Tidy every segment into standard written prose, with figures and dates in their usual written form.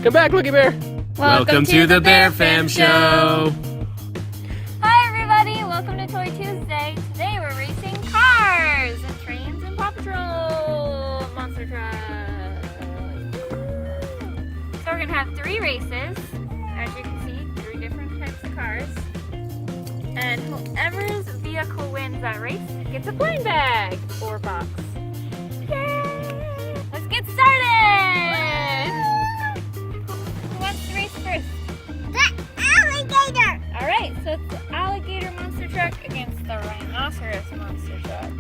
Come back, Lucky Bear. Welcome to the Bear Fam Show. Hi everybody, welcome to Toy Tuesday. Today we're racing cars and trains and Paw Patrol monster trucks. So we're gonna have 3 races. As you can see, 3 different types of cars. And whoever's vehicle wins that race gets a blind bag or box. Yay! Let's get started! Who wants to race first? The alligator! Alright, so it's the alligator monster truck against the rhinoceros monster truck.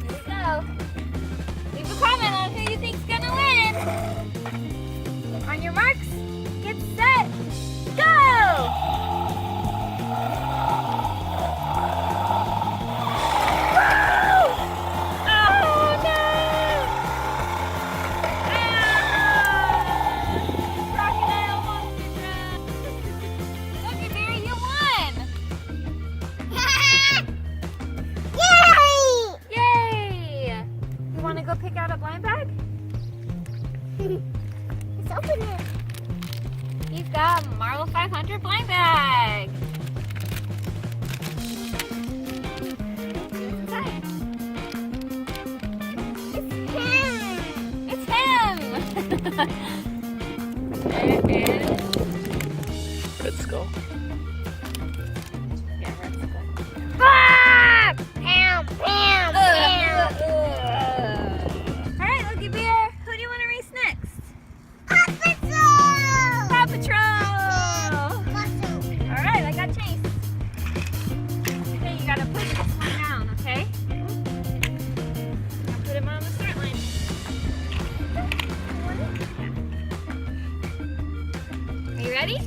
Here we go. Leave a comment on who you think's gonna win. On your marks, get set, go! Go pick out a blind bag? Let's open it. He's got a Marvel 500 blind bag. It's him. It is Red Skull. yeah, Red Skull. Ah! Bam, bam, bam. Alright, Lucky Bear, who do you want to race next? Paw Patrol! Paw Patrol! Muscle. Alright, I got Chase. Okay, you gotta push this one down, okay? Now put him on the start line. Are you ready?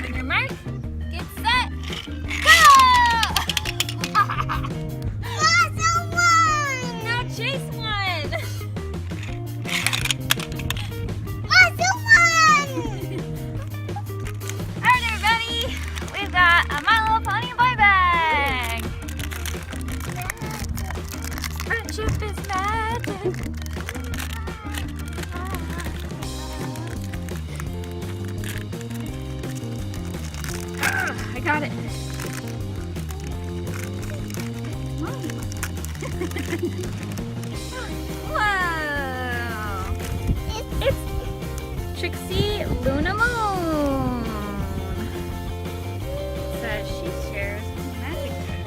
On your mark, get set, go! Muscle one! Now Chase won! Muscle one! Alright everybody, we've got a My Little Pony blind bag! Friendship is magic! I got it! Wow! It's Trixie Luna Moon! Says she shares magic trick.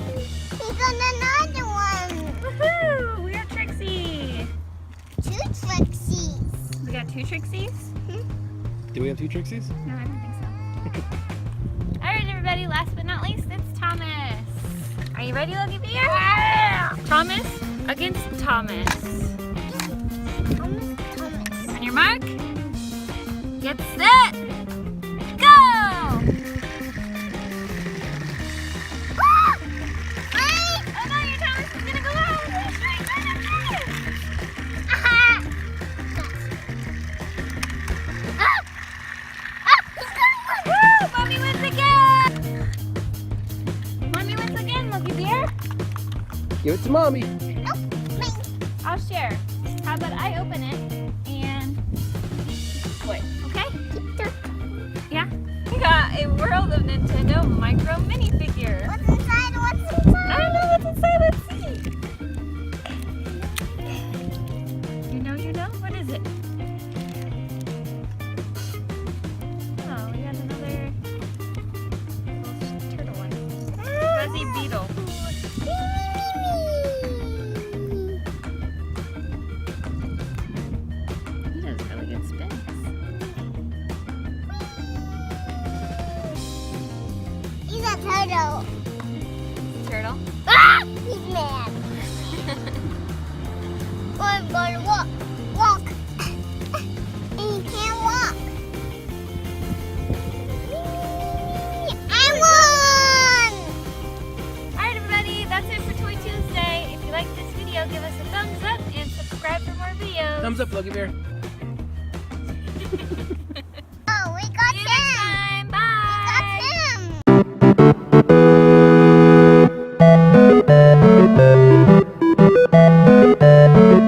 He's on another one. Woohoo! We got Trixie! 2 Trixies. We got 2 Trixies? Do we have 2 Trixies? No, I don't think so. Alright everybody, last but not least, it's Thomas. Are you ready, Lucky Bear? Yeah. Thomas against Thomas. Thomas. On your mark, get set, go! Ah! Oh no, your Thomas is gonna go out! Ah! Ah! Ah! He's coming! Woo! Mommy wins again! Mommy wins again, Lucky Bear. Give it to Mommy. Nope. Mine. I'll share. How about I open it and split, okay? Yeah? We got a World of Nintendo Micro minifigure. What's inside? What's I inside? don't know what's inside. Let's see. You know? What is it? Oh, we got another little turtle one. Fuzzy beetle. He does really good spins. He's a turtle. Turtle. Ah! He's mad. I'm gonna walk. Walk. And he can't walk. I won! Alright everybody, that's it for Toy Tuesday. If you like this video, give us a thumbs up and subscribe for more videos. Thumbs up, Lucky Bear. Oh, we got See you him. next time. Bye. We got him.